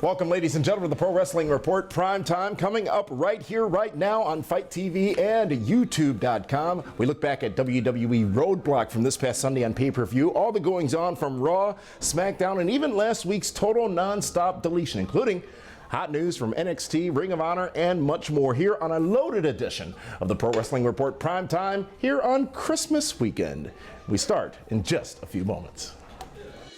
Welcome, ladies and gentlemen, to the Pro Wrestling Report Prime Time, coming up right here, right now on Fight TV and YouTube.com. We look back at WWE Roadblock from this past Sunday on pay-per-view, all the goings-on from Raw, SmackDown, and even last week's total non-stop deletion, including hot news from NXT, Ring of Honor, and much more here on a loaded edition of the Pro Wrestling Report Prime Time here on Christmas weekend. We start in just a few moments.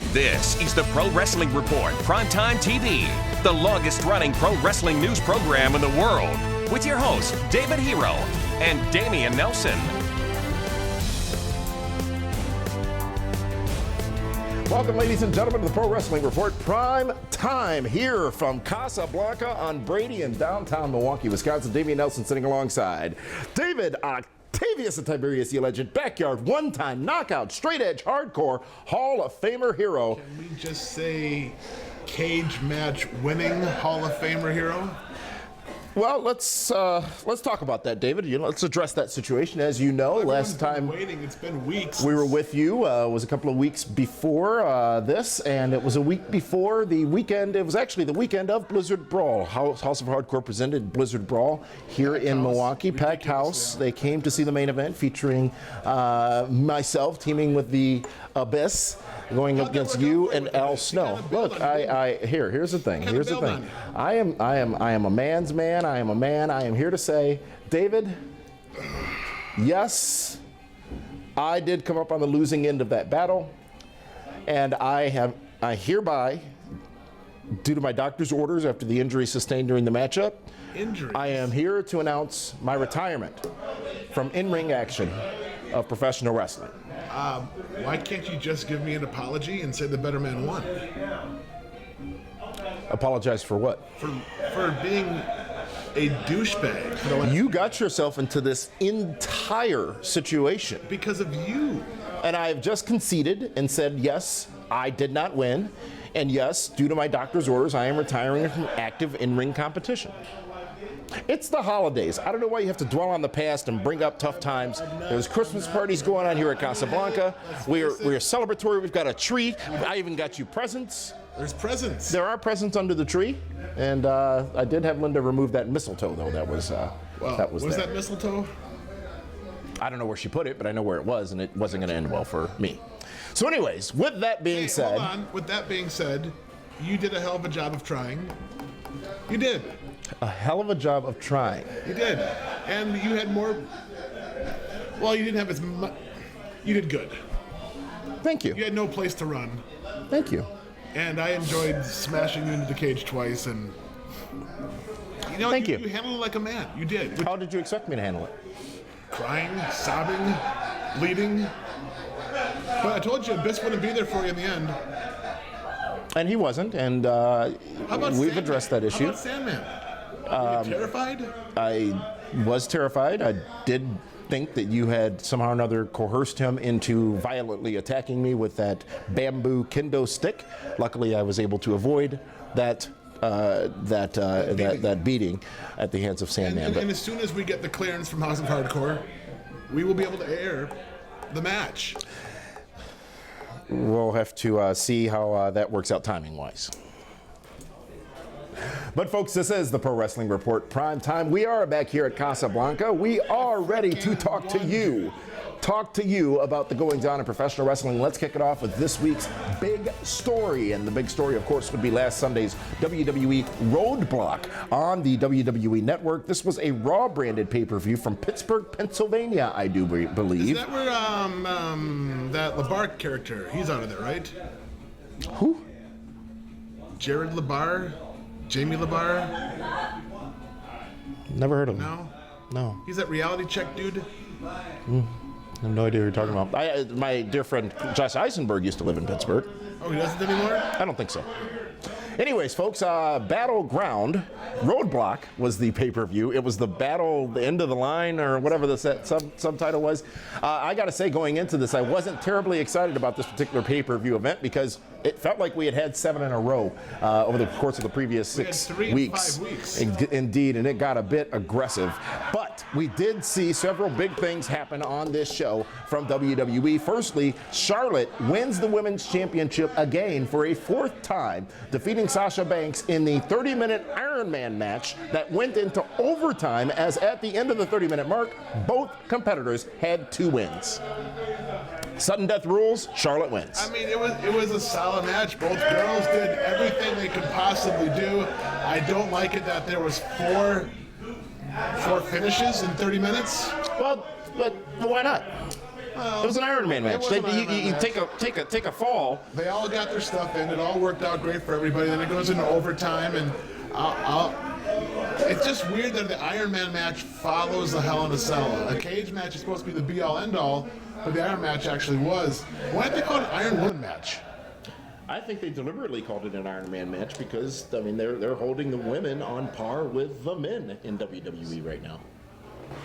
This is the Pro Wrestling Report Primetime TV, the longest-running pro wrestling news program in the world, with your hosts David Hero and Damian Nelson. Welcome, ladies and gentlemen, to the Pro Wrestling Report Prime Time here from Casablanca on Brady in downtown Milwaukee, Wisconsin. Damian Nelson sitting alongside David Octavius and Tiberius, the alleged backyard one-time knockout, straight-edge, hardcore Hall of Famer hero. Can we just say cage match winning Hall of Famer hero? Well, let's talk about that, David. Let's address that situation. As you know, last time it's been weeks. We were with you was a couple of weeks before this, and it was a week before the weekend. It was actually the weekend of Blizzard Brawl. House of Hardcore presented Blizzard Brawl here in Milwaukee. Packed house. They came to see the main event featuring myself teaming with the Abyss, going up against you and Al Snow. Look, here's the thing. Here's the thing. I am a man's man. I am a man. I am here to say, David, yes, I did come up on the losing end of that battle, and I hereby, due to my doctor's orders after the injury sustained during the matchup, I am here to announce my retirement from in-ring action of professional wrestling. Why can't you just give me an apology and say the better man won? Apologize for what? For being a douchebag. You got yourself into this entire situation. Because of you. And I have just conceded and said, yes, I did not win. And yes, due to my doctor's orders, I am retiring from active in-ring competition. It's the holidays. I don't know why you have to dwell on the past and bring up tough times. There's Christmas parties going on here at Casablanca. We're celebratory. We've got a tree. I even got you presents. There's presents. There are presents under the tree. And I did have Linda remove that mistletoe, though. That was that mistletoe? I don't know where she put it, but I know where it was, and it wasn't going to end well for me. So anyways, with that being said... Hold on. With that being said, you did a hell of a job of trying. You did. A hell of a job of trying. You did. And you had more... Well, you didn't have as much... You did good. Thank you. You had no place to run. Thank you. And I enjoyed smashing you into the cage twice, and... Thank you. You handled it like a man. You did. How did you expect me to handle it? Crying, sobbing, bleeding. But I told you Abyss wouldn't be there for you in the end. And he wasn't, and we've addressed that issue. How about Sandman? Were you terrified? I was terrified. I did think that you had somehow or another coerced him into violently attacking me with that bamboo kendo stick. Luckily, I was able to avoid that beating at the hands of Sandman. And as soon as we get the clearance from House of Hardcore, we will be able to air the match. We'll have to see how that works out timing-wise. But folks, this is the Pro Wrestling Report Prime Time. We are back here at Casablanca. We are ready to talk to you about the goings-on in professional wrestling. Let's kick it off with this week's big story. And the big story, of course, would be last Sunday's WWE Roadblock on the WWE Network. This was a Raw-branded pay-per-view from Pittsburgh, Pennsylvania, I do believe. Is that where that LeBar character, he's out of there, right? Who? Jared LeBar? Jamie LeBar? Never heard of him. No? No. He's that reality check dude? I have no idea what you're talking about. My dear friend Josh Eisenberg used to live in Pittsburgh. Oh, he doesn't anymore? I don't think so. Anyways, folks, Battleground Roadblock was the pay-per-view. It was the battle, the end of the line, or whatever the subtitle was. I got to say, going into this, I wasn't terribly excited about this particular pay-per-view event because it felt like we had 7 in a row over the course of the previous 6 weeks. 5 weeks. Indeed, and it got a bit aggressive. But we did see several big things happen on this show from WWE. Firstly, Charlotte wins the Women's Championship again for a 4th time, defeating defeating Sasha Banks in the 30-minute Iron Man match that went into overtime, as at the end of the 30-minute mark, both competitors had 2 wins. Sudden death rules, Charlotte wins. I mean, it was a solid match. Both girls did everything they could possibly do. I don't like it that there was four finishes in 30 minutes. Well, but why not? It was an Iron Man match. You take a fall. They all got their stuff in. It all worked out great for everybody. Then it goes into overtime, and it's just weird that the Iron Man match follows the Hell in a Cell. A cage match is supposed to be the be-all, end-all, but the Iron match actually was. Why did they call it an Iron Woman match? I think they deliberately called it an Iron Man match because, I mean, they're holding the women on par with the men in WWE right now.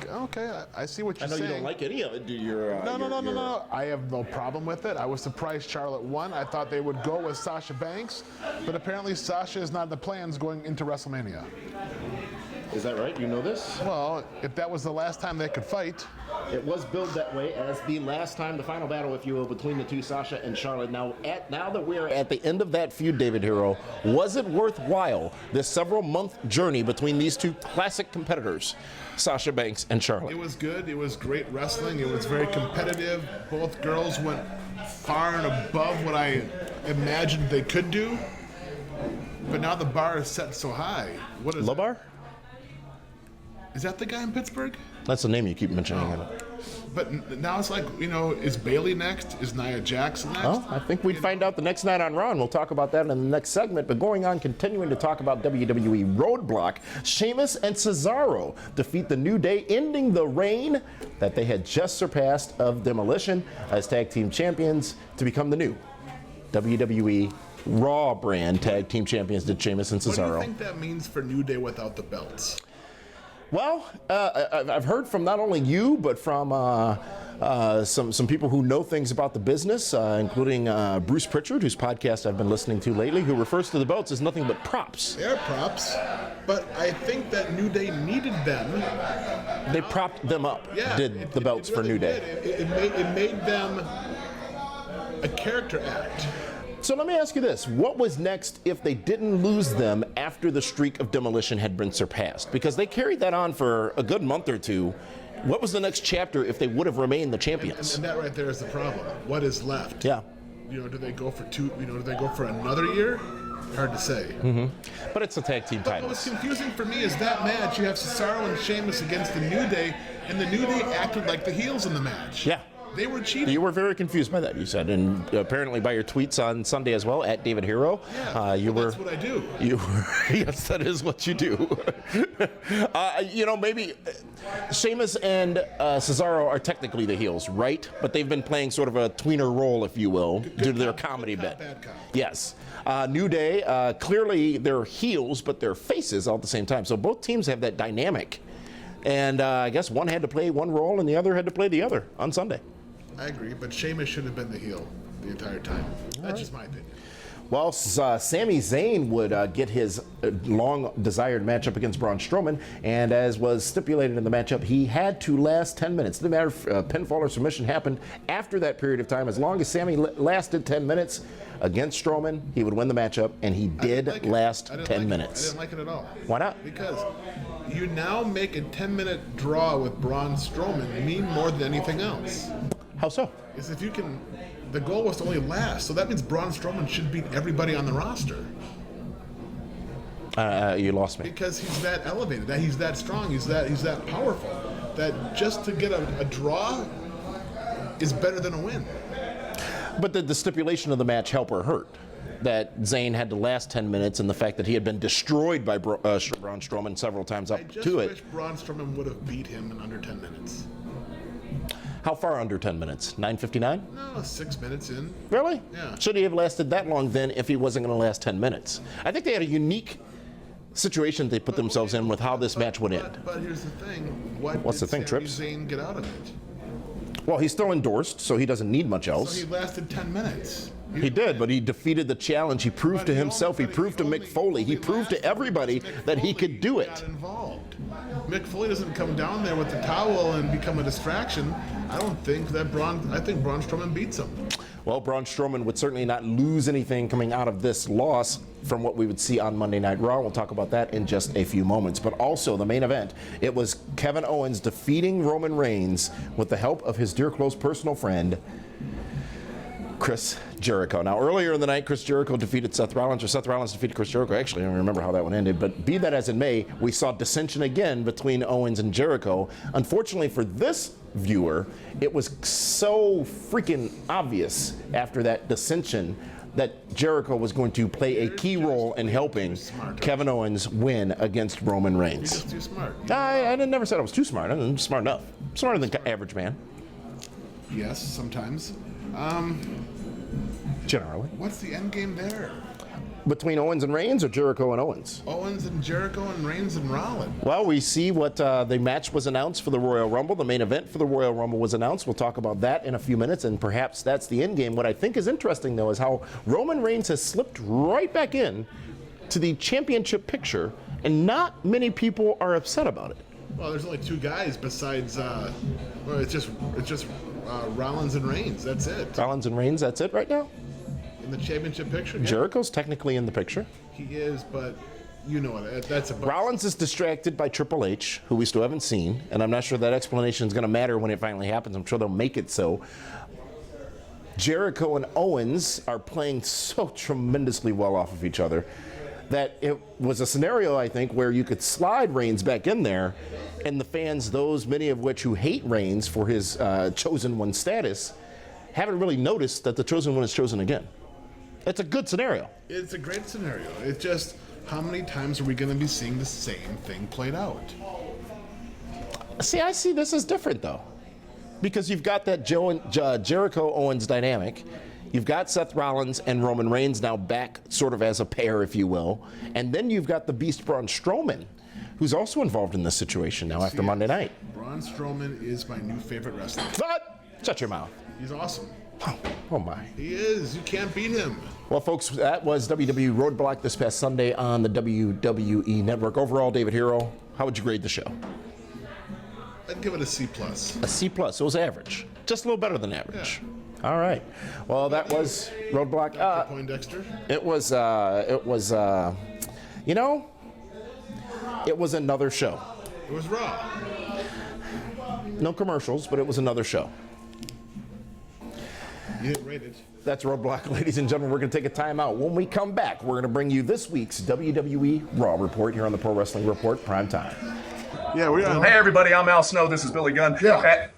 Okay, I see what you're saying. I know saying. you don't like any of it, do you? No. I have no problem with it. I was surprised Charlotte won. I thought they would go with Sasha Banks, but apparently Sasha is not in the plans going into WrestleMania. Is that right? You know this? Well, if that was the last time they could fight. It was billed that way as the last time, the final battle, if you will, between the two, Sasha and Charlotte. Now that we're at the end of that feud, David Hero, was it worthwhile, this several-month journey between these two classic competitors, Sasha Banks and Charlotte? It was good. It was great wrestling. It was very competitive. Both girls went far and above what I imagined they could do. But now the bar is set so high. What is Bar? Is that the guy in Pittsburgh? That's the name you keep mentioning. Oh. But now it's like, is Bayley next? Is Nia Jax next? Well, I think we'd find out the next night on Raw, and we'll talk about that in the next segment. But going on, continuing to talk about WWE Roadblock, Sheamus and Cesaro defeat the New Day, ending the reign that they had just surpassed of Demolition as tag team champions to become the new WWE Raw brand tag team champions, did Sheamus and Cesaro. What do you think that means for New Day without the belts? Well, I've heard from not only you, but from some people who know things about the business, including Bruce Pritchard, whose podcast I've been listening to lately, who refers to the belts as nothing but props. They're props, but I think that New Day needed them. They propped them up, the belts really for New Day. It made them a character act. So let me ask you this. What was next if they didn't lose them after the streak of Demolition had been surpassed? Because they carried that on for a good month or two. What was the next chapter if they would have remained the champions? And that right there is the problem. What is left? Yeah. Do they go for two? Do they go for another year? Hard to say. Mm-hmm. But it's a tag team title. What's confusing for me is that match. You have Cesaro and Sheamus against the New Day, and the New Day acted like the heels in the match. Yeah. They were cheating. You were very confused by that, you said, and apparently by your tweets on Sunday as well, at David Hero. Yeah, that's what I do. Yes, that is what you do. Maybe Sheamus and Cesaro are technically the heels, right? But they've been playing sort of a tweener role, if you will, due to their comedy bit. Bad cop. Yes. New Day, clearly they're heels, but they're faces all at the same time. So both teams have that dynamic. And I guess one had to play one role and the other had to play the other on Sunday. I agree, but Sheamus should have been the heel the entire time. That's just my opinion. Well, Sami Zayn would get his long-desired matchup against Braun Strowman, and as was stipulated in the matchup, he had to last 10 minutes. It didn't matter if pinfall or submission happened after that period of time. As long as Sami lasted 10 minutes against Strowman, he would win the matchup, and he did last 10 minutes. I didn't like it at all. Why not? Because you now make a 10-minute draw with Braun Strowman mean more than anything else. How so? Is if you can, the goal was to only last, so that means Braun Strowman should beat everybody on the roster. You lost me. Because he's that elevated, that he's that strong, he's that powerful, that just to get a draw is better than a win. But did the stipulation of the match help or hurt? That Zayn had to last 10 minutes, and the fact that he had been destroyed by Braun Strowman several times up to it. I just wish Braun Strowman would have beat him in under 10 minutes. How far under 10 minutes? 9:59? No, 6 minutes in. Really? Yeah. Should he have lasted that long then if he wasn't going to last 10 minutes? I think they had a unique situation they put themselves in with how this match would end. But here's the thing. What's the thing, Trips? Sami Zayn get out of it? Well, he's still endorsed, so he doesn't need much else. So he lasted 10 minutes. He did, but he defeated the challenge. He proved to himself, he proved to Mick Foley, he proved to everybody that he could do it. Got involved. Mick Foley doesn't come down there with the towel and become a distraction, I think Braun Strowman beats him. Well, Braun Strowman would certainly not lose anything coming out of this loss from what we would see on Monday Night Raw. We'll talk about that in just a few moments. But also the main event, it was Kevin Owens defeating Roman Reigns with the help of his dear close personal friend, Chris Jericho. Now, earlier in the night, Chris Jericho defeated Seth Rollins, or Seth Rollins defeated Chris Jericho. Actually, I don't remember how that one ended, but be that as it may, we saw dissension again between Owens and Jericho. Unfortunately for this viewer, it was so freaking obvious after that dissension that Jericho was going to play a key role in helping Kevin Owens win against Roman Reigns. He's just too smart. I never said I was too smart. I'm smart enough. Smarter than the average man. Yes, sometimes. Generally. What's the end game there? Between Owens and Reigns, or Jericho and Owens? Owens and Jericho and Reigns and Rollins. Well, we see what the match was announced for the Royal Rumble. The main event for the Royal Rumble was announced. We'll talk about that in a few minutes, and perhaps that's the end game. What I think is interesting, though, is how Roman Reigns has slipped right back in to the championship picture, and not many people are upset about it. Well, there's only two guys besides. It's just Rollins and Reigns. That's it. Rollins and Reigns, that's it right now? In the championship picture? Yeah. Jericho's technically in the picture. He is, but you know that's a. Rollins is distracted by Triple H, who we still haven't seen, and I'm not sure that explanation is going to matter when it finally happens. I'm sure they'll make it so. Jericho and Owens are playing so tremendously well off of each other that it was a scenario, I think, where you could slide Reigns back in there, and the fans, those many of which who hate Reigns for his chosen one status, haven't really noticed that the chosen one is chosen again. It's a good scenario. It's a great scenario. It's just, how many times are we going to be seeing the same thing played out? See, I see this as different, though. Because you've got that Jericho-Owens dynamic. You've got Seth Rollins and Roman Reigns now back sort of as a pair, if you will. And then you've got the Beast Braun Strowman, who's also involved in this situation now after Monday night. Braun Strowman is my new favorite wrestler. But shut your mouth. He's awesome. Oh my. He is. You can't beat him. Well, folks, that was WWE Roadblock this past Sunday on the WWE Network. Overall, David Hero, how would you grade the show? I'd give it a C+. A C+. It was average. Just a little better than average. Yeah. All right. Well, that was Roadblock. Poindexter. It was another show. It was Raw. No commercials, but it was another show. You didn't rate it. That's Roadblock, ladies and gentlemen. We're going to take a time out. When we come back, we're going to bring you this week's WWE Raw report here on the Pro Wrestling Report Prime Time. Yeah, we are. Hey, everybody, I'm Al Snow. This is Billy Gunn. Yeah.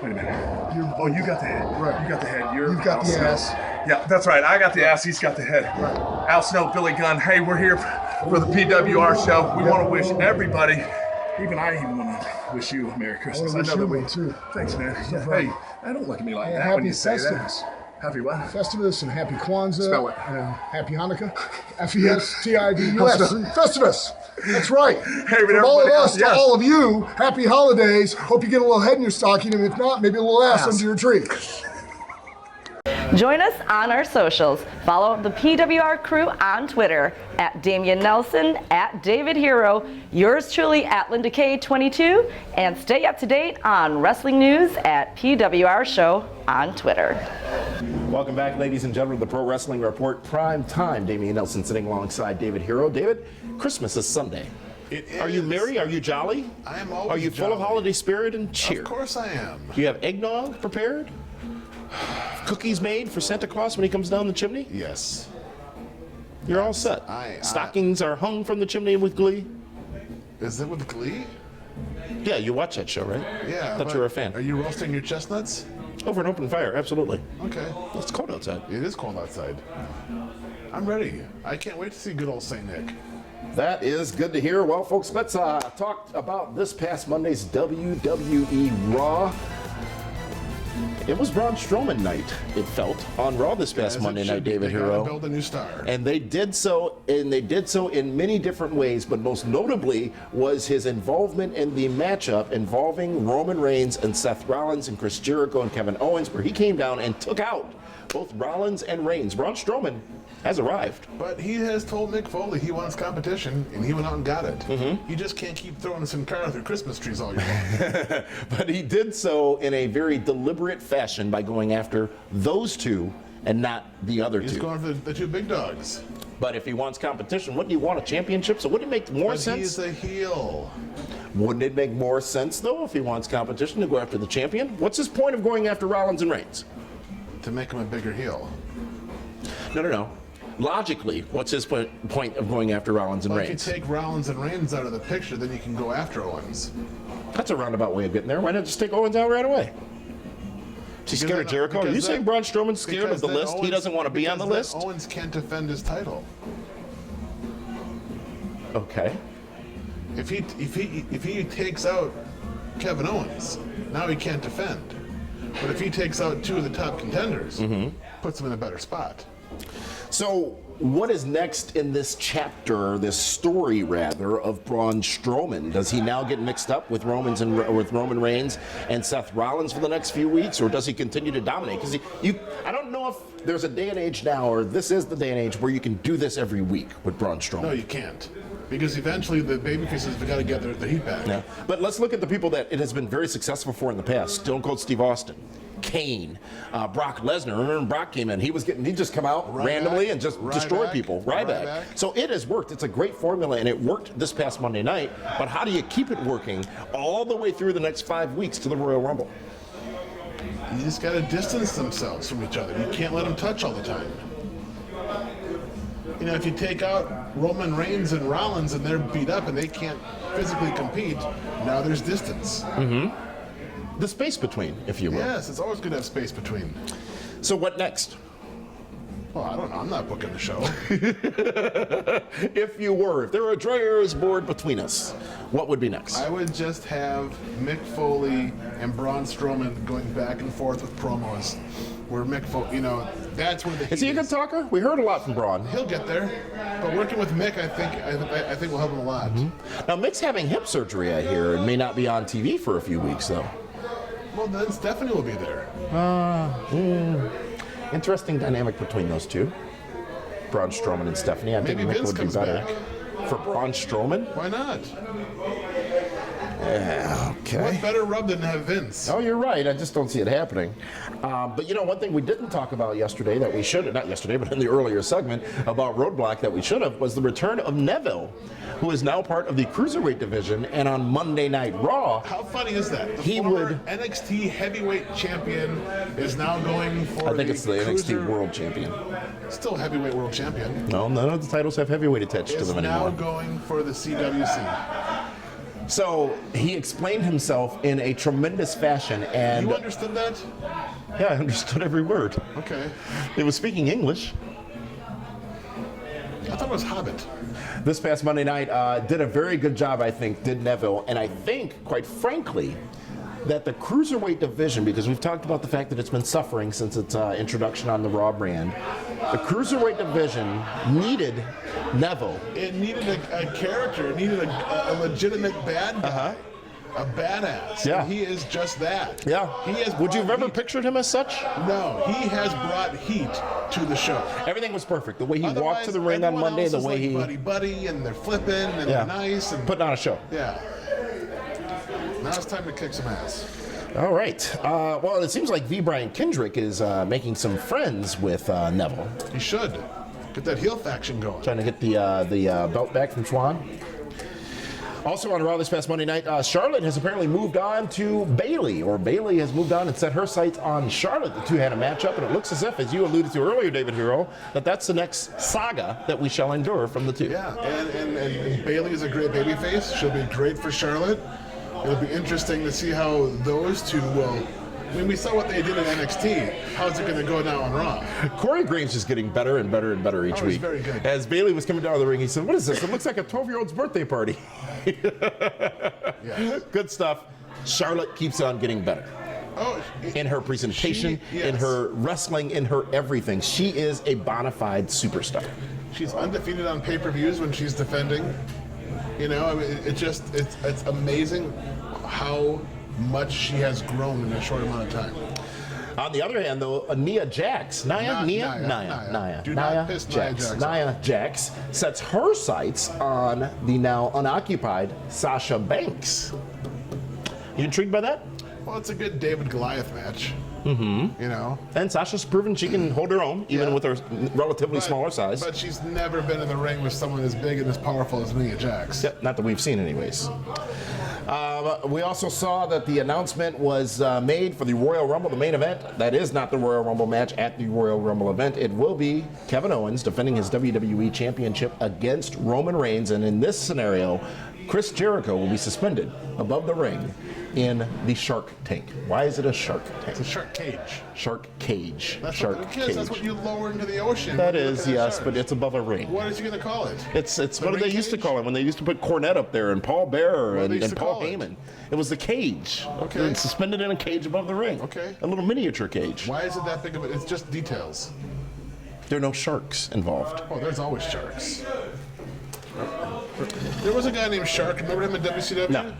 Wait a minute. You got the head. Right. You got the head. You've got the ass. Yeah, that's right. I got the ass. He's got the head. Right. Al Snow, Billy Gunn. Hey, we're here for the PWR show. We want to wish everybody, I even want to wish you a Merry Christmas. I wish you one, too. Thanks, man. No Hey, I don't look at me like that happy when you say Festivus. that. Happy what? Festivus and Happy Kwanzaa. Spell it. Happy Hanukkah. F-E-S-T-I-V-U-S. Festivus. That's right. Hey, but From all of everybody us else, to yes. all of you, happy holidays. Hope you get a little head in your stocking, and if not, maybe a little ass under your tree. Join us on our socials. Follow the PWR crew on Twitter at Damian Nelson, at David Hero, yours truly at Linda K22, and stay up to date on wrestling news at PWR Show on Twitter. Welcome back, ladies and gentlemen, to the Pro Wrestling Report Prime Time. Damian Nelson sitting alongside David Hero. David, Christmas is Sunday. It Are you is. merry? Are you jolly? I am always Are you full of jolly. holiday spirit and cheer? Of course I am. Do you have eggnog prepared? Cookies made for Santa Claus when he comes down the chimney? Yes. You're all set. Stockings are hung from the chimney with glee? Is it with Glee? Yeah, you watch that show, right? Yeah. I thought but you were a fan. Are you roasting your chestnuts? Over an open fire, absolutely. Okay. It's cold outside. It is cold outside. I'm ready. I can't wait to see good old St. Nick. That is good to hear. Well, folks, let's talk about this past Monday's WWE Raw. It was Braun Strowman night, it felt, on Raw this past Monday night, David They gotta Hero. build a new star. And they did so in many different ways, but most notably was his involvement in the matchup involving Roman Reigns and Seth Rollins and Chris Jericho and Kevin Owens, where he came down and took out both Rollins and Reigns. Braun Strowman has arrived. But he has told Mick Foley he wants competition, and he went out and got it. Mm-hmm. He just can't keep throwing Sin Cara through Christmas trees all year long. But he did so in a very deliberate fashion by going after those two and not the other He's two. going for the two big dogs. But if he wants competition, wouldn't he want a championship? So wouldn't it make more But sense? he's a heel. Wouldn't it make more sense, though, if he wants competition to go after the champion? What's his point of going after Rollins and Reigns? To make him a bigger heel. No. Logically, what's his point of going after Rollins and Well, Reigns? if you take Rollins and Reigns out of the picture, then you can go after Owens. That's a roundabout way of getting there. Why not just take Owens out right away? Is he scared of Jericho? Are you saying Braun Strowman's scared of the list? He doesn't want to be on the list? Owens can't defend his title. Okay. If he takes out Kevin Owens, now he can't defend. But if he takes out two of the top contenders, puts him in a better spot. So, what is next in this chapter, this story rather, of Braun Strowman? Does he now get mixed up with Roman Reigns and Seth Rollins for the next few weeks, or does he continue to dominate? Because I don't know if there's a day and age now, or this is the day and age where you can do this every week with Braun Strowman. No, you can't. Because eventually the babyfaces have got to get their heat back. Yeah. But let's look at the people that it has been very successful for in the past. Stone Cold Steve Austin, Kane, Brock Lesnar. Remember when Brock came in? He'd just come out randomly and just destroy people. Ryback. So it has worked. It's a great formula, and it worked this past Monday night. But how do you keep it working all the way through the next 5 weeks to the Royal Rumble? You just got to distance themselves from each other. You can't let them touch all the time. You know, if you take out Roman Reigns and Rollins and they're beat up and they can't physically compete, now there's distance. Mm-hmm. The space between, if you will. Yes, it's always good to have space between. So what next? Well, I don't know. I'm not booking the show. If there were a dryer's board between us, what would be next? I would just have Mick Foley and Braun Strowman going back and forth with promos. Where Mick Foley, that's where the heat is he a good talker? We heard a lot from Braun. He'll get there, but working with Mick, I think will help him a lot. Mm-hmm. Now Mick's having hip surgery, I hear, and may not be on TV for a few weeks, though. Well, then Stephanie will be there. Interesting dynamic between those two, Braun Strowman and Stephanie. I think Maybe Mick Vince would be comes better back. for Braun Strowman. Why not? Yeah, okay. What better rub than to have Vince? Oh, you're right. I just don't see it happening. But one thing we didn't talk about yesterday that we should have, not yesterday, but in the earlier segment about Roadblock that we should have, was the return of Neville, who is now part of the Cruiserweight division, and on Monday Night Raw. How funny is that? The He former would- NXT heavyweight champion is now going for I think it's the Cruiser- NXT World Champion. Still heavyweight world champion. No, none of the titles have heavyweight attached to Is them now anymore. going for the CWC. So he explained himself in a tremendous fashion, and You understood that? yeah, I understood every word. Okay. He was speaking English. I thought it was Hobbit. This past Monday night did a very good job, I think, did Neville, and I think, quite frankly, that the Cruiserweight division, because we've talked about the fact that it's been suffering since its introduction on the Raw brand, the Cruiserweight division needed Neville. It needed a character. It needed a legitimate bad guy. A badass. Yeah. And he is just that. Yeah. He has Would you have brought ever heat. pictured him as such? No, he has brought heat to the show. Everything was perfect. The way he walked Otherwise, to the ring on everyone Monday, else the is way like he buddy, and they're flipping, and Yeah. they're nice, and put on a show. yeah. Now it's time to kick some ass. All right. Well, it seems like V. Brian Kendrick is making some friends with Neville, He should get that heel faction going. trying to get the belt back from Schwan. Also on Raw this past Monday night, Charlotte has apparently moved on to Bayley, or Bayley has moved on and set her sights on Charlotte. The two had a matchup, and it looks as if, as you alluded to earlier, David Hero, that's the next saga that we shall endure from the two. Yeah, and Bayley is a great babyface. She'll be great for Charlotte. It'll be interesting to see how those two will. I mean, we saw what they did in NXT. How's it going to go now on Raw? Corey Graves is getting better and better and better each Oh, he's week. very good. As Bayley was coming down the ring, he said, "What is this? It looks like a 12-year-old's birthday party." Yeah. Good stuff. Charlotte keeps on getting better. Oh, In her presentation, in her wrestling, in her everything. She is a bona fide superstar. she's undefeated on pay-per-views when she's defending. I mean, it's amazing how much she has grown in a short amount of time. On the other hand, though, Nia Jax, Do not piss Nia Jax off. Nia Jax sets her sights on the now unoccupied Sasha Banks. You intrigued by that? Well, it's a good David Goliath match. Mm-hmm. You know. And Sasha's proven she can hold her own, even with her relatively smaller size. But she's never been in the ring with someone as big and as powerful as Nia Jax. Yeah, not that we've seen, anyways. We also saw that the announcement was made for the Royal Rumble, the main event. That is not the Royal Rumble match at the Royal Rumble event. It will be Kevin Owens defending his WWE Championship against Roman Reigns. And in this scenario, Chris Jericho will be suspended above the ring in the shark tank. Why is it a shark tank? It's a shark cage. Shark cage. That's shark what cage. That's what you lower into the ocean. That is, yes, but it's above a ring. What is he going to call it? It's what ring they used to cage? call it when they used to put Cornette up there and Paul Bearer What they used and to Paul call it? Heyman. It was the cage. Okay. It's suspended in a cage above the ring. Okay. A little miniature cage. Why is it that big of a... It's just details. There are no sharks involved. Oh, there's always sharks. There was a guy named Shark. Remember him in WCW? No.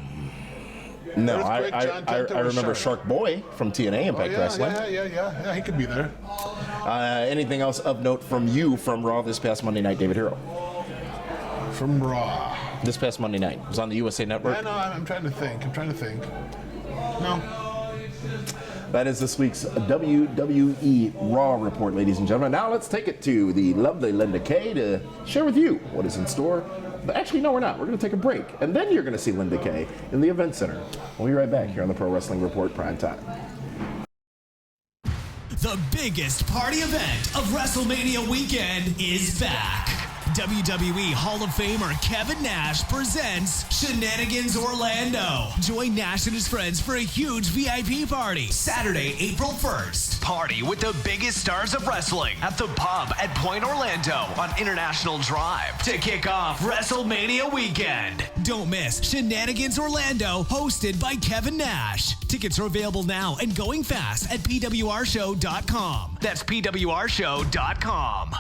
No, Earthquake, John I Tenta was remember Shark. Shark Boy from TNA Impact Wrestling. Yeah, he could be there. Anything else of note from you from Raw this past Monday night, David Hero? From Raw. This past Monday night. It was on the USA Network. I know, I'm trying to think. No. That is this week's WWE Raw report, ladies and gentlemen. Now let's take it to the lovely Linda Kay to share with you what is in store. But actually, no, we're not. We're going to take a break. And then you're going to see Linda Kay in the Event Center. We'll be right back here on the Pro Wrestling Report Prime Time. The biggest party event of WrestleMania weekend is back. WWE Hall of Famer Kevin Nash presents Shenanigans Orlando. Join Nash and his friends for a huge VIP party Saturday, April 1st. Party with the biggest stars of wrestling at the pub at Point Orlando on International Drive to kick off WrestleMania weekend. Don't miss Shenanigans Orlando, hosted by Kevin Nash. Tickets are available now and going fast at PWRshow.com. That's PWRshow.com.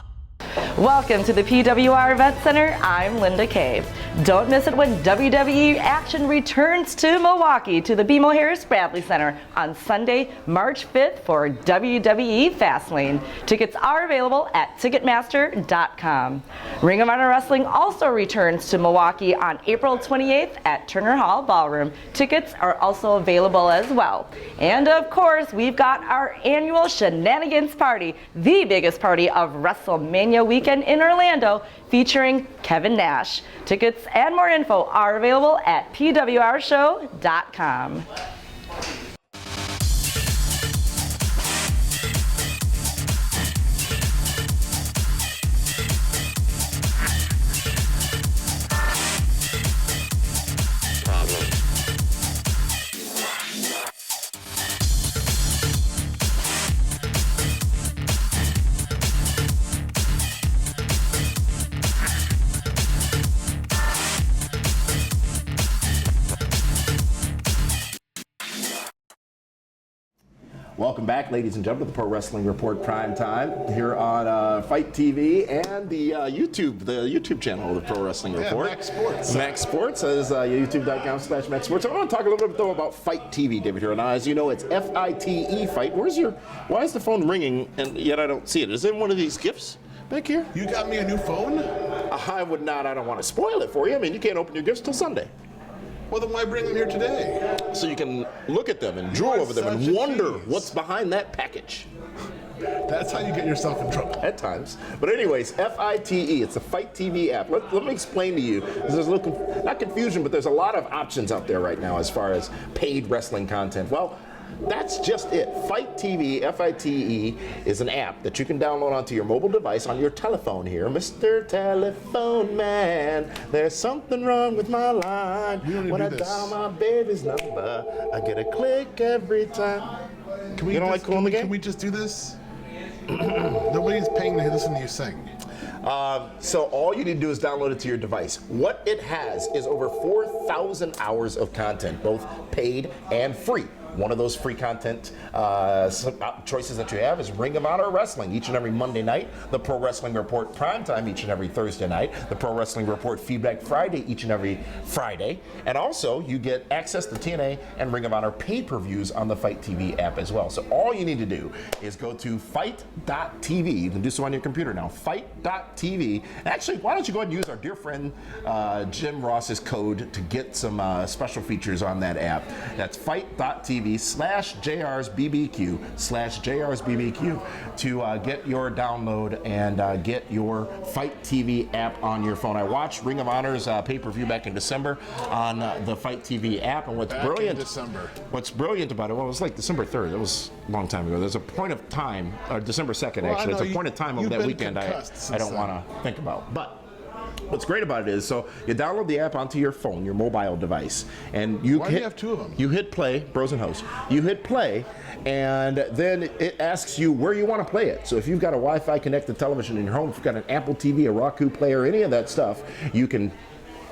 Welcome to the PWR Event Center. I'm Linda Kay. Don't miss it when WWE action returns to Milwaukee to the BMO Harris Bradley Center on Sunday, March 5th for WWE Fastlane. Tickets are available at Ticketmaster.com. Ring of Honor Wrestling also returns to Milwaukee on April 28th at Turner Hall Ballroom. Tickets are also available as well. And of course, we've got our annual Shenanigans Party, the biggest party of WrestleMania weekend in Orlando, featuring Kevin Nash. Tickets and more info are available at PWRshow.com. Welcome back, ladies and gentlemen, to the Pro Wrestling Report Prime Time here on Fight TV and the YouTube channel of the Pro Wrestling Report. Max Sports. Max Sports is youtube.com/Max Sports. I want to talk a little bit though about Fight TV, David. Here, now, as you know, it's FITE Fight. Why is the phone ringing and yet I don't see it? Is it one of these gifts back here? You got me a new phone? I would not. I don't want to spoil it for you. I mean, you can't open your gifts till Sunday. Well, then why bring them here today? So you can look at them and drool over them and wonder what's behind that package. That's how you get yourself in trouble. At times. But anyways, FITE, it's a Fight TV app. Let me explain to you. There's a little, not confusion, but there's a lot of options out there right now as far as paid wrestling content. Well, that's just it. Fight TV, FITE, is an app that you can download onto your mobile device on your telephone here. Mr. Telephone Man, there's something wrong with my line. When I dial my baby's number, I get a click every time. You don't like calling the game? Can we just do this? Nobody's paying to listen to you sing. So all you need to do is download it to your device. What it has is over 4,000 hours of content, both paid and free. One of those free content choices that you have is Ring of Honor Wrestling each and every Monday night, the Pro Wrestling Report Primetime each and every Thursday night, the Pro Wrestling Report Feedback Friday each and every Friday, and also you get access to TNA and Ring of Honor pay-per-views on the Fight TV app as well. So all you need to do is go to fight.tv. You can do so on your computer now, fight.tv. Actually, why don't you go ahead and use our dear friend Jim Ross's code to get some special features on that app. That's fight.tv/JRsBBQ to get your download and get your Fight TV app on your phone. I watched Ring of Honor's pay-per-view back in December on the Fight TV app, and what's brilliant about it, well, it was like December 3rd. It was a long time ago. There's a point of time, or December 2nd actually. It's a point of time over that weekend I don't want to think about. But what's great about it is, so you download the app onto your phone, your mobile device, and Why do you have two of them? You hit play, Bros and Hosts. You hit play, and then it asks you where you want to play it. So if you've got a Wi-Fi connected television in your home, if you've got an Apple TV, a Roku player, any of that stuff, you can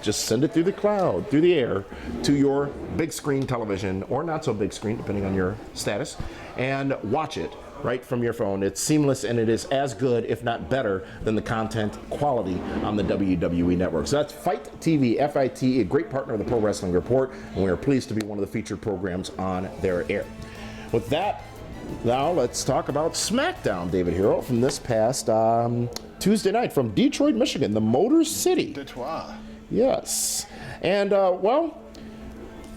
just send it through the cloud, through the air, to your big screen television, or not so big screen, depending on your status, and watch it right from your phone. It's seamless, and it is as good, if not better, than the content quality on the WWE Network. So that's Fight TV, FIT, a great partner of the Pro Wrestling Report, and we are pleased to be one of the featured programs on their air. With that, now let's talk about SmackDown, David Hero, from this past Tuesday night from Detroit, Michigan, the Motor City. Detroit. Yes. And, well,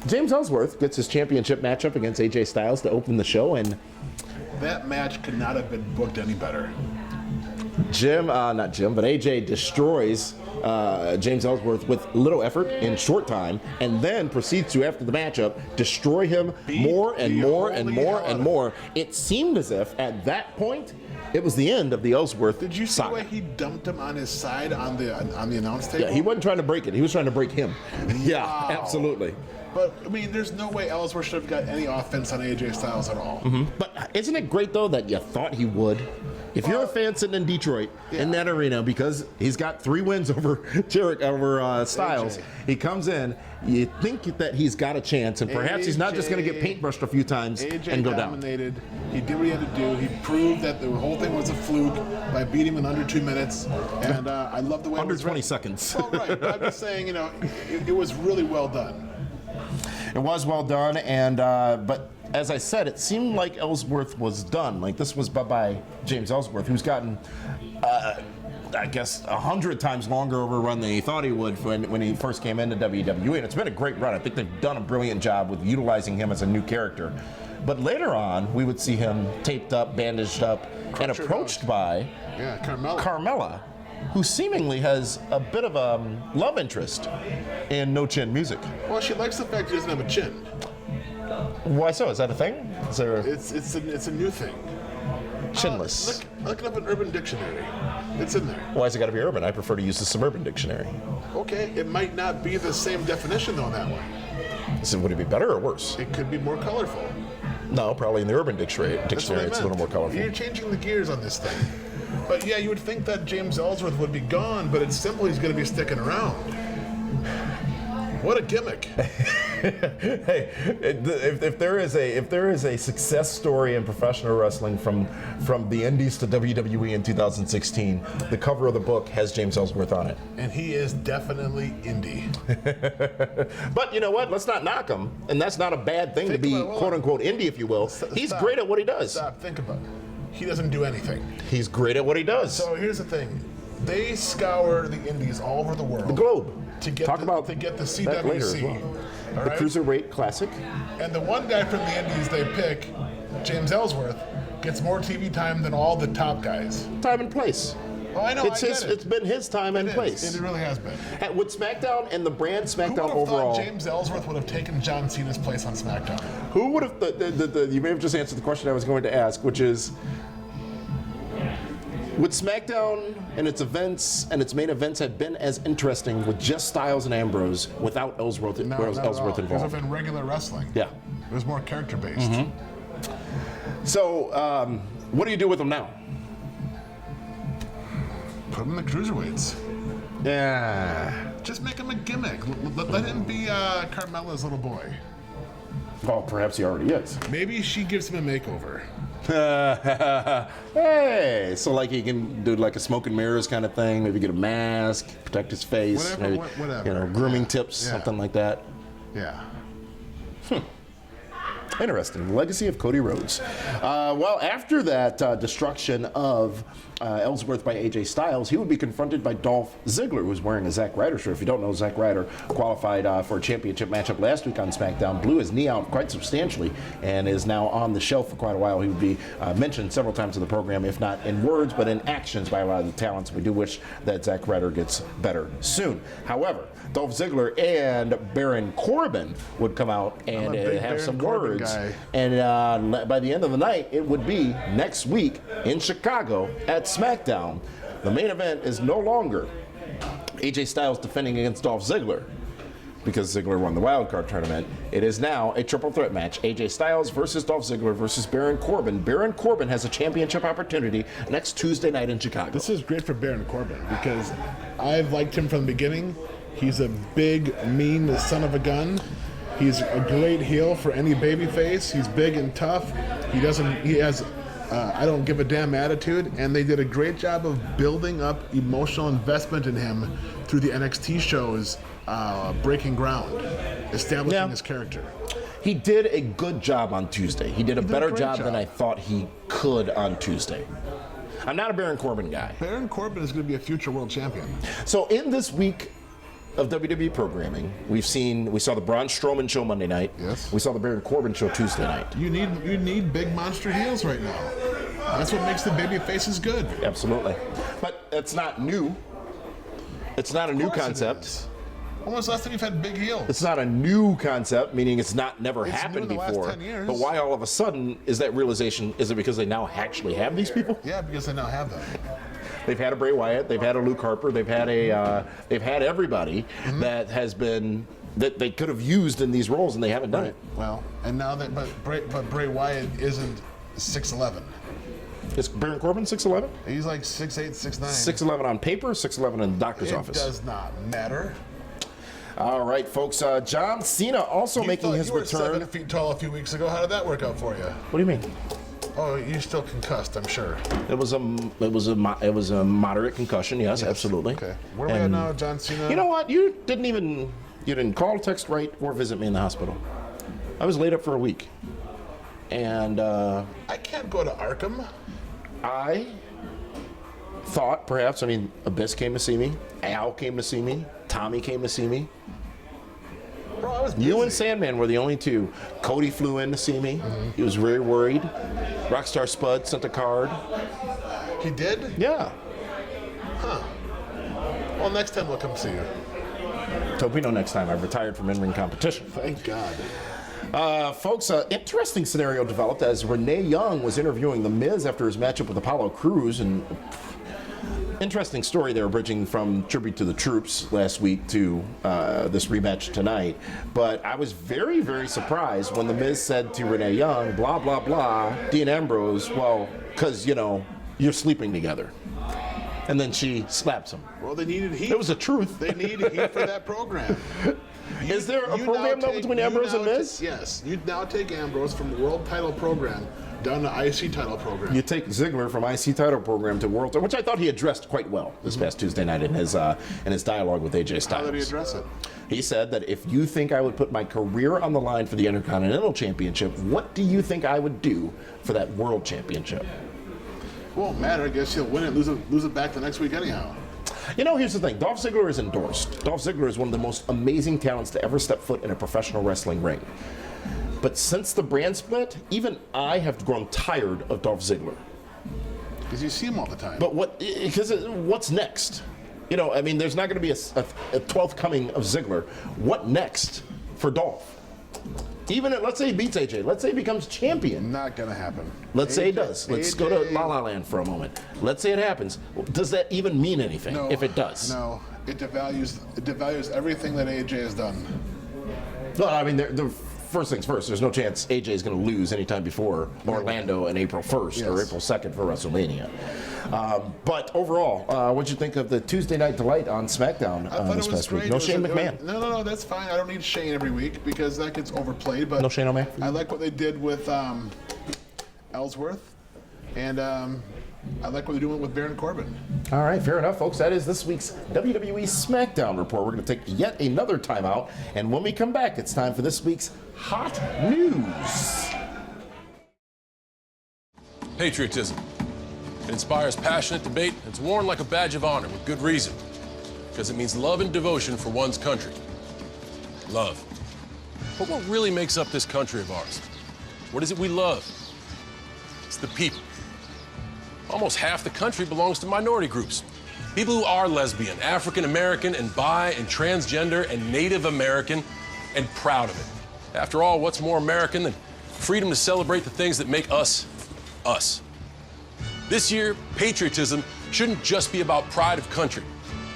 James Ellsworth gets his championship matchup against AJ Styles to open the show, and that match could not have been booked any better. AJ destroys James Ellsworth with little effort in short time, and then proceeds to, after the matchup, destroy him more and more and more and more. It seemed as if, at that point, it was the end of the Ellsworth saga. Did you see why he dumped him on his side on the announce table? Yeah, he wasn't trying to break it. He was trying to break him. Yeah, wow. Absolutely. But, I mean, there's no way Ellsworth should have got any offense on AJ Styles at all. Mm-hmm. But isn't it great, though, that you thought he would? If you're a fan sitting in Detroit, in that arena, because he's got 3 wins over Styles, AJ. He comes in, you think that he's got a chance, and perhaps he's not just going to get paintbrushed a few times and go dominated. He did what he had to do. He proved that the whole thing was a fluke by beating him in under 2 minutes. And I love the way under 20 seconds. Well, right. But I'm just saying, you know, it was really well done. It was well done, and but as I said, it seemed like Ellsworth was done. Like, this was bye-bye James Ellsworth, who's gotten, I guess, 100 times longer of a run than he thought he would when he first came into WWE, and it's been a great run. I think they've done a brilliant job with utilizing him as a new character. But later on, we would see him taped up, bandaged up, and approached by Carmella, who seemingly has a bit of a love interest in No Chin Music. Well, she likes the fact he doesn't have a chin. Why so? Is that a thing? It's a new thing. Chinless. Look it up in Urban Dictionary. It's in there. Why has it got to be urban? I prefer to use the Suburban Dictionary. Okay, it might not be the same definition though in that one. So would it be better or worse? It could be more colorful. No, probably in the Urban Dictionary it's a little more colorful. You're changing the gears on this thing. But yeah, you would think that James Ellsworth would be gone, but it's simple he's going to be sticking around. What a gimmick! Hey, if there is a success story in professional wrestling from the Indies to WWE in 2016, the cover of the book has James Ellsworth on it. And he is definitely indie. But you know what? Let's not knock him, and that's not a bad thing to be quote unquote indie, if you will. He's great at what he does. Think about it. He doesn't do anything. He's great at what he does. So here's the thing. They scour the indies all over the world. The globe. To get the CWC. Later as well. The Cruiserweight Classic. And the one guy from the indies they pick, James Ellsworth, gets more TV time than all the top guys. Time and place. Oh, I know. It's been his time and place. It really has been. With SmackDown and the brand SmackDown Who would have overall. thought James Ellsworth would have taken John Cena's place on SmackDown? Who would have? You may have just answered the question I was going to ask, which is, would SmackDown and its events and its main events have been as interesting with just Styles and Ambrose without Ellsworth involved? It would have been regular wrestling. Yeah. It was more character based. Mm-hmm. So, what do you do with them now? Put him in the cruiserweights. Yeah. Just make him a gimmick. Let him be Carmella's little boy. Well, perhaps he already is. Maybe she gives him a makeover. Hey, so like he can do like a smoke and mirrors kind of thing, maybe get a mask, protect his face, Whatever, maybe, whatever. you know, grooming Yeah. tips, Yeah. something like that. Yeah. Interesting. Legacy of Cody Rhodes. Well, after that destruction of Ellsworth by AJ Styles, he would be confronted by Dolph Ziggler, who's wearing a Zack Ryder shirt. If you don't know, Zack Ryder qualified for a championship matchup last week on SmackDown, blew his knee out quite substantially, and is now on the shelf for quite a while. He would be mentioned several times in the program, if not in words, but in actions by a lot of the talents. We do wish that Zack Ryder gets better soon. However, Dolph Ziggler and Baron Corbin would come out and I'm a big have Baron some Corbin words. guy. And by the end of the night, it would be next week in Chicago at SmackDown. The main event is no longer AJ Styles defending against Dolph Ziggler, because Ziggler won the wild card tournament. It is now a triple threat match. AJ Styles versus Dolph Ziggler versus Baron Corbin. Baron Corbin has a championship opportunity next Tuesday night in Chicago. This is great for Baron Corbin because I've liked him from the beginning. He's a big, mean son of a gun. He's a great heel for any babyface. He's big and tough. He has I don't give a damn attitude, and they did a great job of building up emotional investment in him through the NXT shows, breaking ground, establishing his character. He did a good job on Tuesday. He did a better great job job. than I thought he could on Tuesday. I'm not a Baron Corbin guy. Baron Corbin is going to be a future world champion. So in this week of WWE programming, we saw the Braun Strowman show Monday night. Yes. We saw the Baron Corbin show Tuesday night. You need big monster heels right now. That's what makes the baby faces good. Absolutely. But it's not new. It's not a new course it concept. is. When was the last time you've had big heels? It's not a new concept, meaning it's never It's happened new in the last before. 10 years. But why all of a sudden is that realization? Is it because they now actually have these people? Yeah, because they now have them. They've had a Bray Wyatt, they've had a Luke Harper, they've had everybody that has been that they could have used in these roles, and they haven't done it. Well, and now that but Bray Wyatt isn't 6'11". Is Baron Corbin 6'11"? He's like 6'8", 6'9". 6'11" on paper, 6'11" in the doctor's It office. does not matter. All right, folks. John Cena also You making thought his you were return. 7 feet tall a few weeks ago. How did that work out for you? What do you mean? Oh, you're still concussed, I'm sure. It was a moderate concussion. Yes, absolutely. Okay. Where are we at now, John Cena? You know what? You didn't call, text, write, or visit me in the hospital. I was laid up for a week, and I can't go to Arkham. I thought perhaps, Abyss came to see me, Al came to see me, Tommy came to see me. Bro, I was busy. You and Sandman were the only two. Cody flew in to see me. He was very worried. Rockstar Spud sent a card. He did? Yeah. Huh. Well, next time we'll come see you. Hope we know next time. I've retired from in-ring competition. Thank God. Folks, interesting scenario developed as Renee Young was interviewing The Miz after his matchup with Apollo Crews, and interesting story there, bridging from Tribute to the Troops last week to this rematch tonight. But I was very, very surprised when The Miz said to Renee Young, blah, blah, blah, Dean Ambrose, well, because, you're sleeping together. And then she slaps him. Well, they needed heat. It was the truth. They needed heat for that program. Is there a You program now though between Ambrose and Miz? Yes. You now take Ambrose from the world title program down to IC title program. You take Ziggler from IC title program to World Title, which I thought he addressed quite well this past Tuesday night in his dialogue with AJ Styles. How did he address it? He said that if you think I would put my career on the line for the Intercontinental Championship, what do you think I would do for that World Championship? Won't matter. I guess he'll win it, lose it back the next week anyhow. Here's the thing. Dolph Ziggler is endorsed. Dolph Ziggler is one of the most amazing talents to ever step foot in a professional wrestling ring. But since the brand split, even I have grown tired of Dolph Ziggler. Because you see him all the time. But what's next? There's not going to be a 12th coming of Ziggler. What next for Dolph? Even let's say he beats AJ. Let's say he becomes champion. Not gonna happen. Let's say he does. Let's go to La La Land for a moment. Let's say it happens. Does that even mean anything if it does? No. It devalues everything that AJ has done. No, first things first, there's no chance AJ is going to lose anytime before Orlando on April 1st or April 2nd for WrestleMania. But overall, what'd you think of the Tuesday Night Delight on SmackDown this past week? No Shane McMahon. No, that's fine. I don't need Shane every week because that gets overplayed. But No Shane O'Mac? I like what they did with Ellsworth, and I like what they're doing with Baron Corbin. All right, fair enough, folks. That is this week's WWE SmackDown report. We're going to take yet another timeout, and when we come back, it's time for this week's Hot News. Patriotism. It inspires passionate debate. It's worn like a badge of honor with good reason. Because it means love and devotion for one's country. Love. But what really makes up this country of ours? What is it we love? It's the people. Almost half the country belongs to minority groups. People who are lesbian, African American, and bi, and transgender, and Native American, and proud of it. After all, what's more American than freedom to celebrate the things that make us, us? This year, patriotism shouldn't just be about pride of country.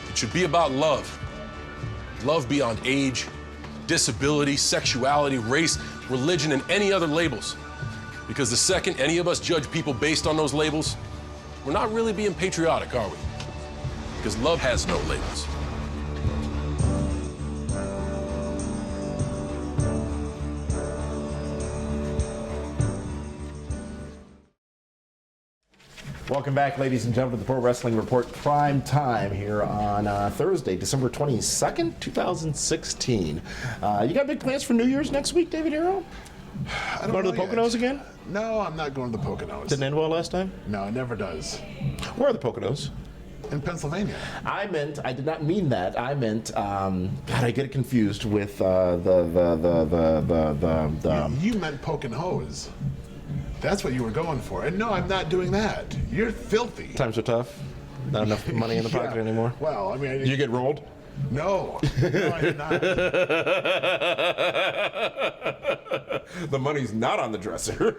It should be about love. Love beyond age, disability, sexuality, race, religion, and any other labels. Because the second any of us judge people based on those labels, we're not really being patriotic, are we? Because love has no labels. Welcome back, ladies and gentlemen, to the Pro Wrestling Report Prime Time here on Thursday, December 22nd, 2016. You got big plans for New Year's next week, David Hero? Going to the Poconos again? No, I'm not going to the Poconos. Didn't end well last time? No, it never does. Where are the Poconos? In Pennsylvania. I did not mean that. I meant, God, I get it confused with You meant Poconos. That's what you were going for. And no, I'm not doing that. You're filthy. Times are tough. Not enough money in the pocket anymore. Well, I mean... You get rolled? No. No, I did not. The money's not on the dresser.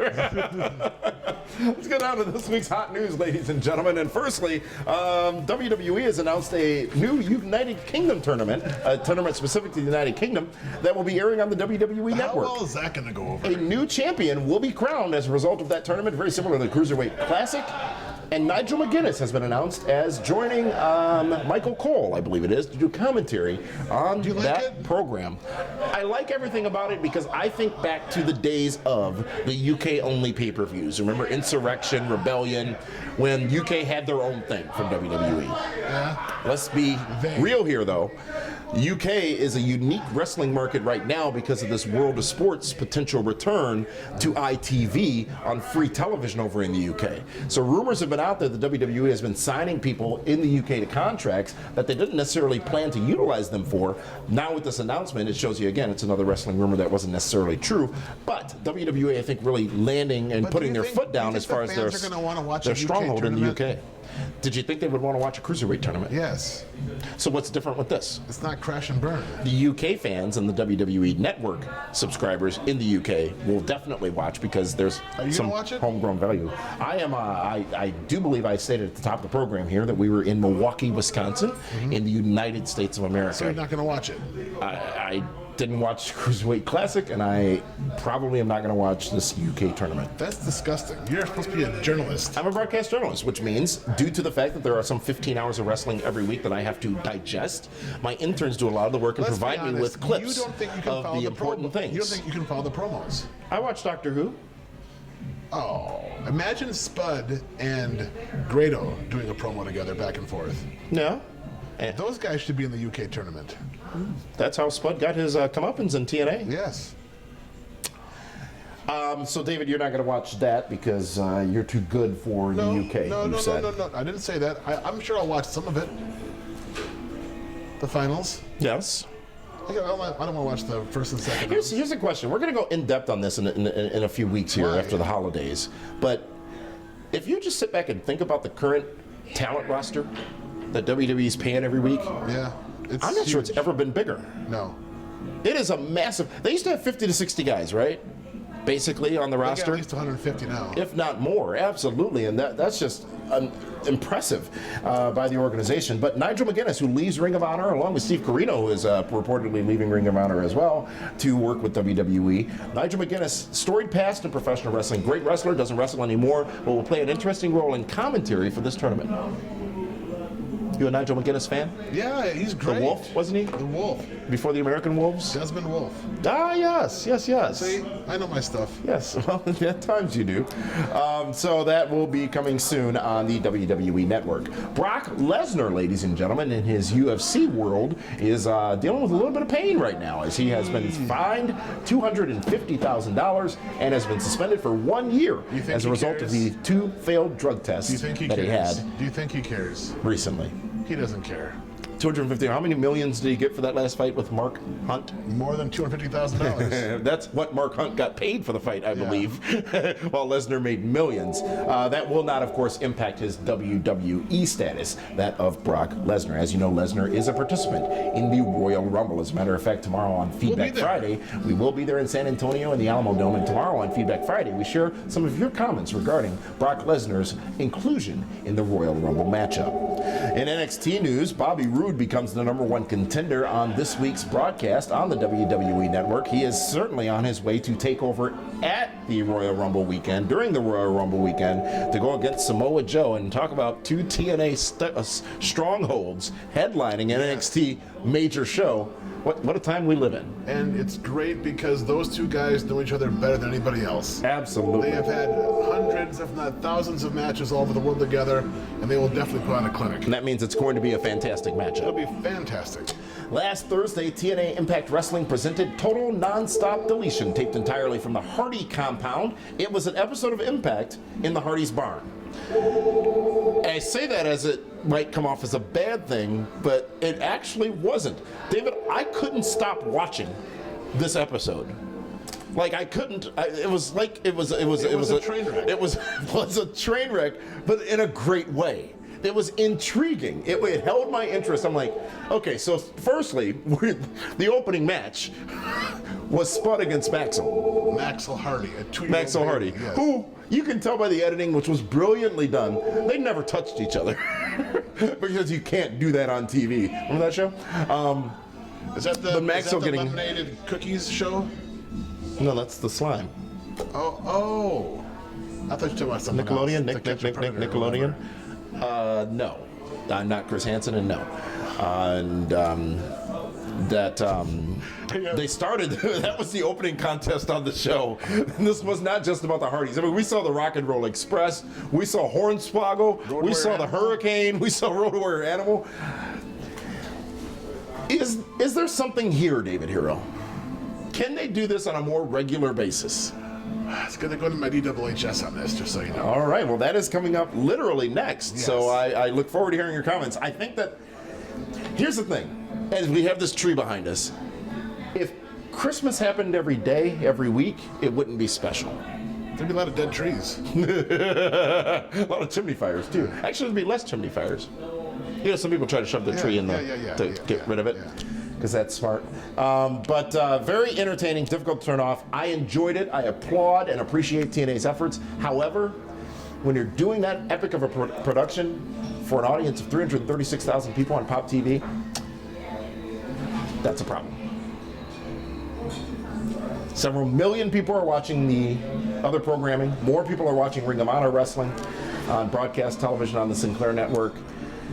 Let's get down to this week's hot news, ladies and gentlemen. And firstly, WWE has announced a new United Kingdom tournament, a tournament specific to the United Kingdom, that will be airing on the WWE Network. How well is that going to go over? A new champion will be crowned as a result of that tournament, very similar to the Cruiserweight Classic. And Nigel McGuinness has been announced as joining Michael Cole, I believe it is, to do commentary on that program. I like everything about it because I think back to the days of the UK-only pay-per-views. Remember Insurrection, Rebellion, when UK had their own thing from WWE. Yeah. Let's be real here, though. UK is a unique wrestling market right now because of this World of Sports potential return to ITV on free television over in the UK. So rumors have been out there that WWE has been signing people in the UK to contracts that they didn't necessarily plan to utilize them for. Now with this announcement, it shows you again, it's another wrestling rumor that wasn't necessarily true. But WWE, I think, really landing and putting their foot down as far as their stronghold in the UK. Did you think they would want to watch a Cruiserweight tournament? Yes. So what's different with this? It's not crash and burn. The UK fans and the WWE Network subscribers in the UK will definitely watch because there's some homegrown value. I am. I do believe I stated at the top of the program here that we were in Milwaukee, Wisconsin, in the United States of America. So you're not going to watch it? I didn't watch Cruiserweight Classic, and I probably am not going to watch this UK tournament. That's disgusting. You're supposed to be a journalist. I'm a broadcast journalist, which means, due to the fact that there are some 15 hours of wrestling every week that I have to digest, my interns do a lot of the work and provide me with clips of the important things. You don't think you can follow the promos? I watch Doctor Who. Oh, imagine Spud and Grado doing a promo together back and forth. No. Those guys should be in the UK tournament. That's how Spud got his comeuppance in TNA. Yes. So, David, you're not going to watch that because you're too good for the UK. No. I didn't say that. I'm sure I'll watch some of it. The finals. Yes. I don't want to watch the first and second. Here's a question. We're going to go in depth on this in a few weeks here after the holidays. But if you just sit back and think about the current talent roster that WWE's paying every week, yeah, I'm not sure it's ever been bigger. No. It is a massive. They used to have 50 to 60 guys, right? basically on the They got roster. at least 150 now. If not more, absolutely, and that's just impressive by the organization. But Nigel McGuinness, who leaves Ring of Honor, along with Steve Corino, who is reportedly leaving Ring of Honor as well to work with WWE. Nigel McGuinness, storied past in professional wrestling, great wrestler, doesn't wrestle anymore, but will play an interesting role in commentary for this tournament. You a Nigel McGuinness fan? Yeah, he's great. The Wolf, wasn't he? The Wolf. Before the American Wolves? Desmond Wolf. Ah, yes. See, I know my stuff. Yes, well, at times you do. So that will be coming soon on the WWE Network. Brock Lesnar, ladies and gentlemen, in his UFC world, is dealing with a little bit of pain right now, as he has been fined $250,000 and has been suspended for 1 year as a result of the 2 failed drug tests Do you think he that cares? he had Do you think he cares? recently. He doesn't care. 250. How many millions did he get for that last fight with Mark Hunt? More than $250,000. That's what Mark Hunt got paid for the fight, I believe, while Lesnar made millions. That will not, of course, impact his WWE status, that of Brock Lesnar. As you know, Lesnar is a participant in the Royal Rumble. As a matter of fact, tomorrow on Feedback Friday, we will be there in San Antonio in the Alamo Dome, and tomorrow on Feedback Friday, we share some of your comments regarding Brock Lesnar's inclusion in the Royal Rumble matchup. In NXT news, Bobby Roode becomes the #1 contender on this week's broadcast on the WWE Network. He is certainly on his way to take over at the Royal Rumble weekend, during the Royal Rumble weekend, to go against Samoa Joe and talk about 2 TNA strongholds headlining an NXT major show. What a time we live in. And it's great because those 2 guys know each other better than anybody else. Absolutely. They have had hundreds, if not thousands, of matches all over the world together, and they will definitely put on a clinic. And that means it's going to be a fantastic matchup. It'll be fantastic. Last Thursday, TNA Impact Wrestling presented Total Non-Stop Deletion, taped entirely from the Hardy compound. It was an episode of Impact in the Hardy's barn. I say that as it might come off as a bad thing, but it actually wasn't. David, I couldn't stop watching this episode. Like I couldn't. It was a train wreck. It was a train wreck, but in a great way. It was intriguing. It held my interest. I'm like, okay, so firstly, the opening match was Spud against Maxwell. Maxwell Hardy, a 2-year-old Maxwell Hardy, yes. who you can tell by the editing, which was brilliantly done, they never touched each other. Because you can't do that on TV. Remember that show? Is that the Maxwell getting Lemonade Cookies show? No, that's the slime. Oh. I thought you were talking about something Nickelodeon? else. Nickelodeon? No. Not Chris Hansen, and no. They started, that was the opening contest on the show. And this was not just about the Hardys. I mean, we saw the Rock and Roll Express, we saw Hornswoggle, we saw the Hurricane, we saw Road Warrior Animal. Is there something here, David Hero? Can they do this on a more regular basis? It's going to go to my DWHS on this, just so you know. All right, well, that is coming up literally next. Yes. So I look forward to hearing your comments. I think that, here's the thing, as we have this tree behind us, if Christmas happened every day, every week, it wouldn't be special. There'd be a lot of dead trees. A lot of chimney fires, too. Actually, there'd be less chimney fires. You know, some people try to shove their tree in to get rid of it. Because that's smart. But very entertaining, difficult to turn off. I enjoyed it. I applaud and appreciate TNA's efforts. However, when you're doing that epic of a production for an audience of 336,000 people on Pop TV, that's a problem. Several million people are watching the other programming. More people are watching Ring of Honor Wrestling on broadcast television on the Sinclair Network.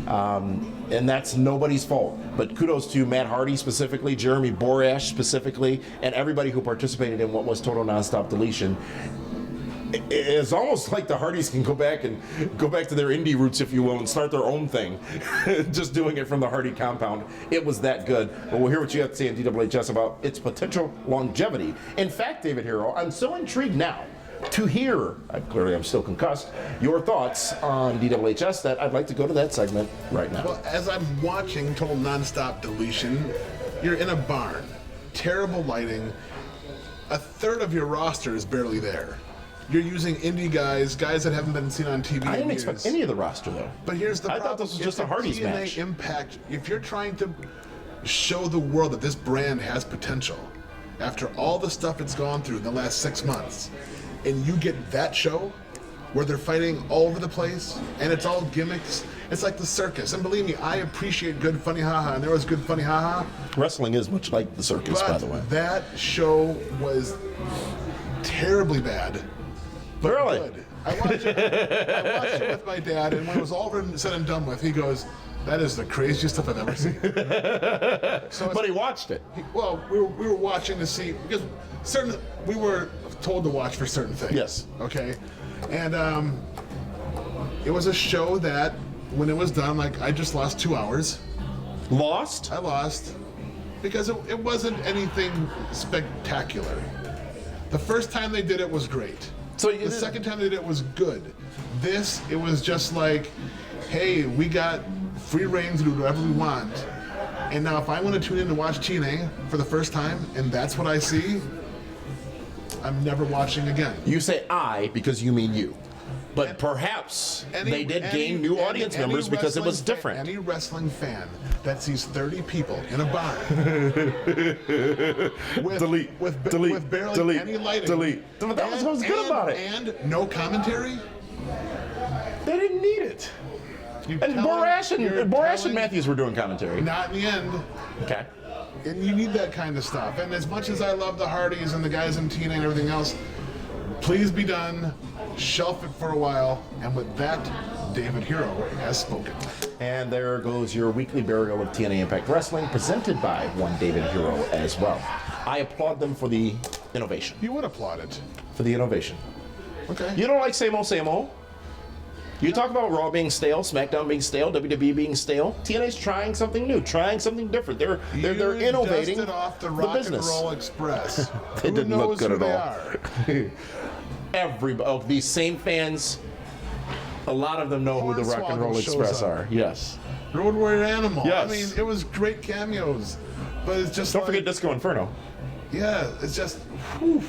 And that's nobody's fault. But kudos to Matt Hardy specifically, Jeremy Borash specifically, and everybody who participated in what was Total Nonstop Deletion. It's almost like the Hardys can go back to their indie roots, if you will, and start their own thing. Just doing it from the Hardy compound. It was that good. But we'll hear what you have to say in DWHS about its potential longevity. In fact, David Hero, I'm so intrigued now to hear, clearly I'm still concussed, your thoughts on DWHS that I'd like to go to that segment right now. Well, as I'm watching Total Nonstop Deletion, you're in a barn. Terrible lighting. A third of your roster is barely there. You're using indie guys that haven't been seen on TV. I didn't expect any of the roster, though. But here's the problem. I thought this was just a Hardys match. Impact, if you're trying to show the world that this brand has potential, after all the stuff it's gone through in the last 6 months, and you get that show where they're fighting all over the place and it's all gimmicks. It's like the circus. And believe me, I appreciate good funny haha, and there was good funny haha. Wrestling is much like the circus, by the way. That show was terribly bad. But Really? good. I watched it with my dad, and when it was all said and done with, he goes, "That is the craziest stuff I've ever seen." But he watched it. Well, we were watching to see, because we were told to watch for certain things. Yes. Okay. And it was a show that, when it was done, like, I just lost 2 hours. Lost? I lost because it wasn't anything spectacular. The first time they did it was great. So the second time they did it was good. This, it was just like, hey, we got free reign to do whatever we want. And now if I want to tune in to watch TNA for the first time and that's what I see, I'm never watching again. You say I because you mean you. But perhaps they did gain new audience members because it was different. Any wrestling fan that sees 30 people in a bar with barely any lighting, But that was what was good about it. And no commentary, They didn't need it. And Borash and Matthews were doing commentary. not in the end. Okay. And you need that kind of stuff. And as much as I love the Hardys and the guys in TNA and everything else, please be done. Shelf it for a while. And with that, David Hero has spoken. And there goes your weekly burial of TNA Impact Wrestling, presented by one David Hero as well. I applaud them for the innovation. You would applaud it. For the innovation. Okay. You don't like same old? You talk about Raw being stale, SmackDown being stale, WWE being stale. TNA's trying something new, trying something different. They're innovating dusted off the Rock and business. Roll Express. They Who didn't knows look good who at all. These same fans, a lot of them know who the Rock and Roll Hornswoggle shows Express up. are. Yes. Road Warrior Animal. Yes. I mean, it was great cameos, but it's just Don't forget Disco Inferno. Yeah, it's just, whew,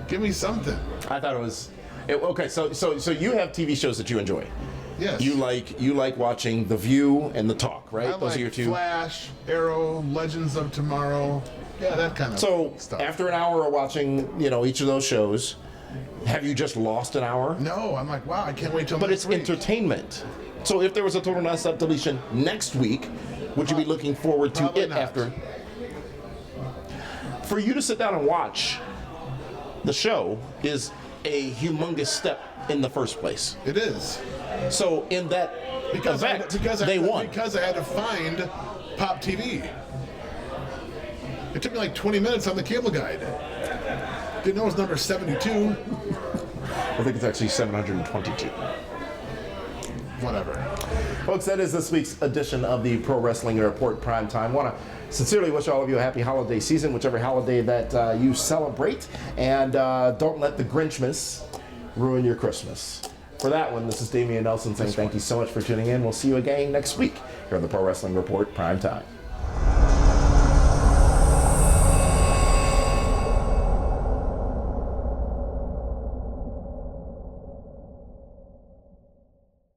give me something. I thought it was. Okay, so you have TV shows that you enjoy. Yes. You like watching The View and The Talk, right? I Those like are your two. Flash, Arrow, Legends of Tomorrow. Yeah, that kind of stuff. After an hour of watching, each of those shows, have you just lost an hour? No, I'm like, wow, I can't wait till But next it's week. entertainment. So if there was a total non-stop deletion next week, would you be looking forward to Probably it not. after? For you to sit down and watch the show is a humongous step in the first place. It is. So in that event, they won. Because I had to find Pop TV. It took me like 20 minutes on the cable guide. Didn't know it was number 72. I think it's actually 722. Whatever. Folks, that is this week's edition of the Pro Wrestling Report Primetime. Want to sincerely wish all of you a happy holiday season, whichever holiday that you celebrate. And don't let the Grinchmas ruin your Christmas. For that one, this is Damian Nelson saying thank you so much for tuning in. We'll see you again next week here on the Pro Wrestling Report Primetime.